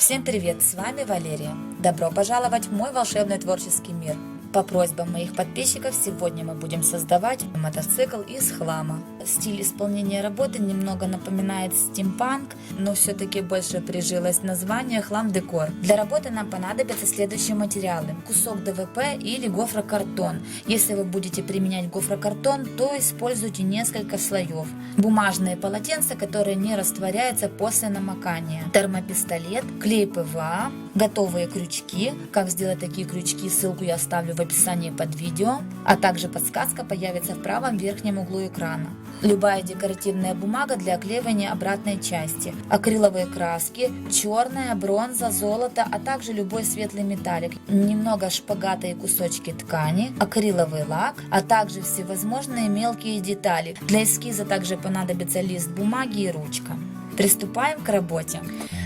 Всем привет, с вами Валерия. Добро пожаловать в мой волшебный творческий мир. По просьбам моих подписчиков сегодня мы будем создавать мотоцикл из хлама. Стиль исполнения работы немного напоминает стимпанк, но все-таки больше прижилось название хлам-декор. Для работы нам понадобятся следующие материалы. Кусок ДВП или гофрокартон. Если вы будете применять гофрокартон, то используйте несколько слоев. Бумажные полотенца, которые не растворяются после намокания. Термопистолет, клей ПВА, готовые крючки. Как сделать такие крючки, ссылку я оставлю в описании под видео, а также подсказка появится в правом верхнем углу экрана. Любая декоративная бумага для оклеивания обратной части, акриловые краски, черная, бронза, золото, а также любой светлый металлик, немного шпагата и кусочки ткани, акриловый лак, а также всевозможные мелкие детали. Для эскиза также понадобится лист бумаги и ручка. Приступаем к работе.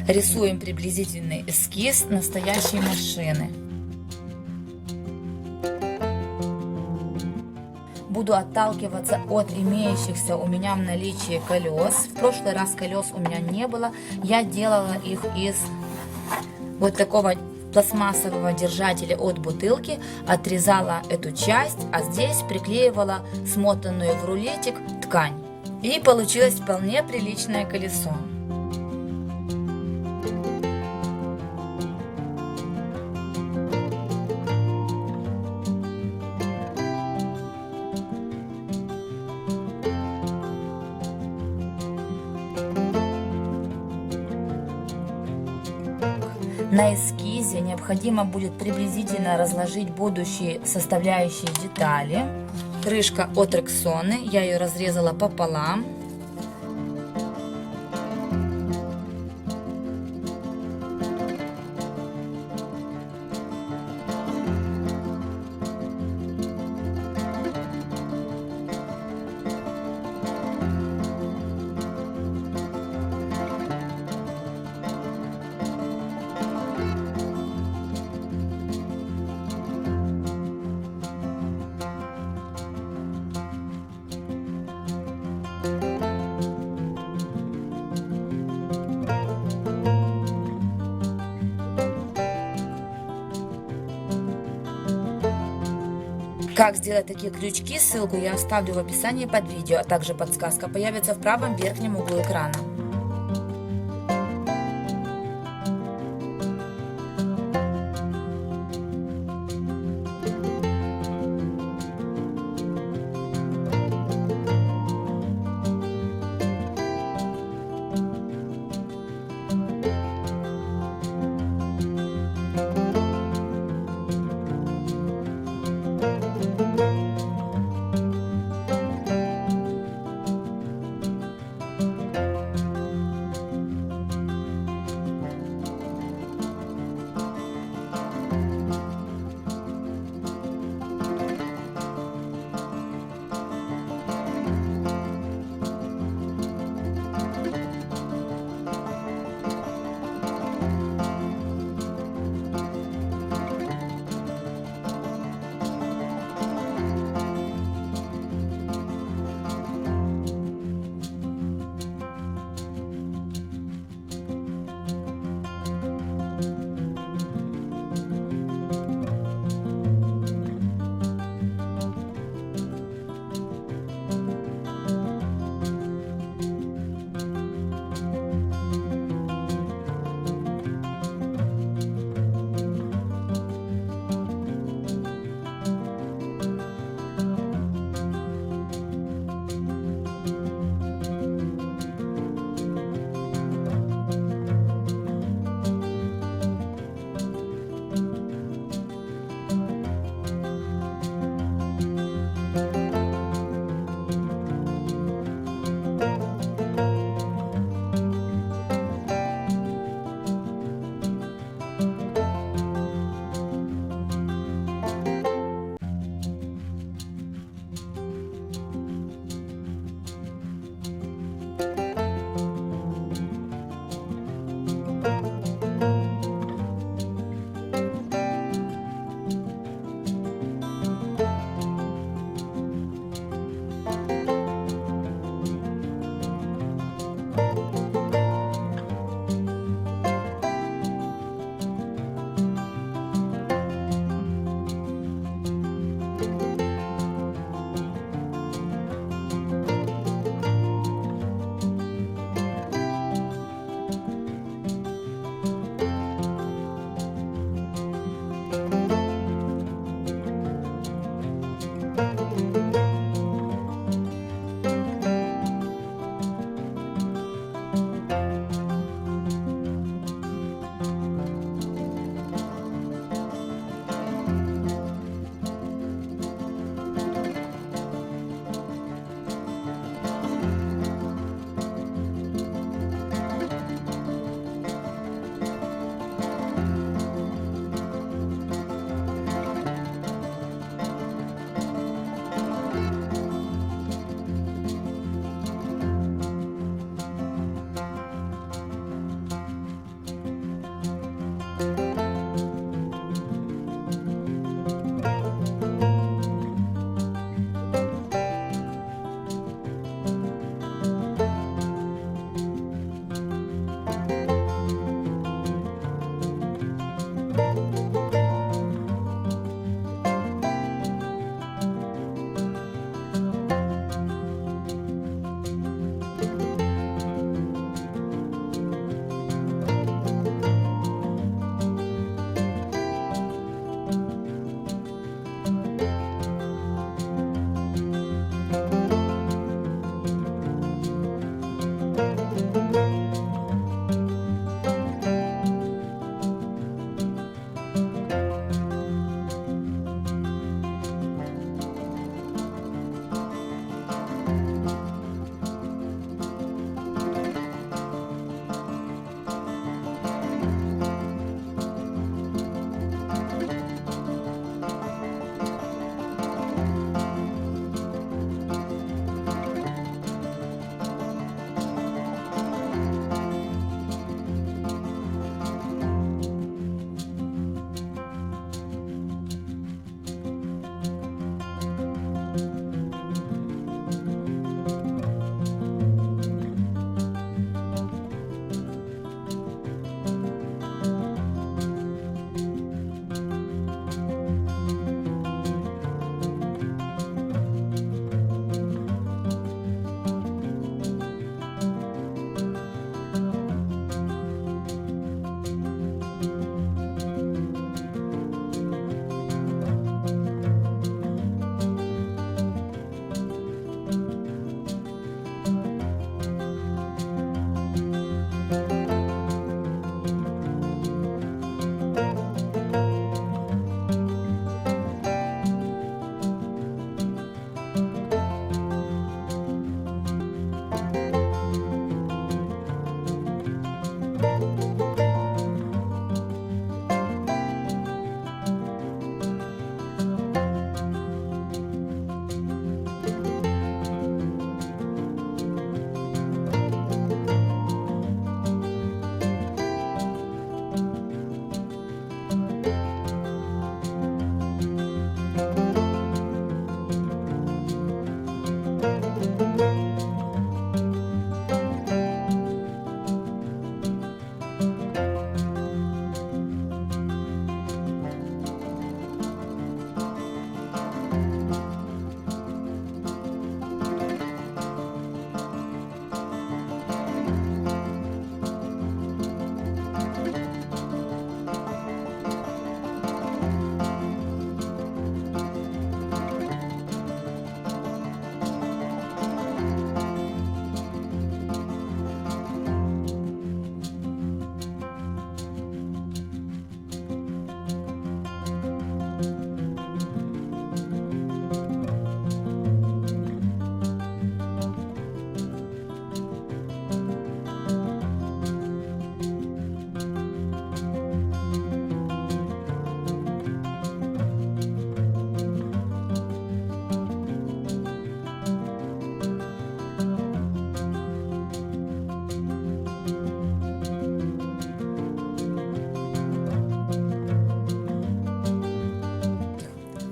Рисуем приблизительный эскиз настоящей машины. Буду отталкиваться от имеющихся у меня в наличии колес. В прошлый раз колес у меня не было. Я делала их из вот такого пластмассового держателя от бутылки. Отрезала эту часть, а здесь приклеивала смотанную в рулетик ткань. И получилось вполне приличное колесо. На эскизе необходимо будет приблизительно разложить будущие составляющие детали. Крышка от Рексоны, я ее разрезала пополам. Как сделать такие крючки, ссылку я оставлю в описании под видео, а также подсказка появится в правом верхнем углу экрана.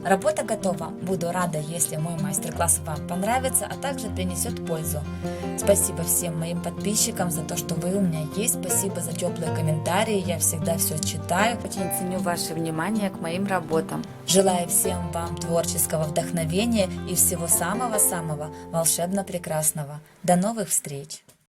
Работа готова. Буду рада, если мой мастер-класс вам понравится, а также принесет пользу. Спасибо всем моим подписчикам за то, что вы у меня есть. Спасибо за теплые комментарии. Я всегда все читаю. Очень ценю ваше внимание к моим работам. Желаю всем вам творческого вдохновения и всего самого-самого волшебно прекрасного. До новых встреч!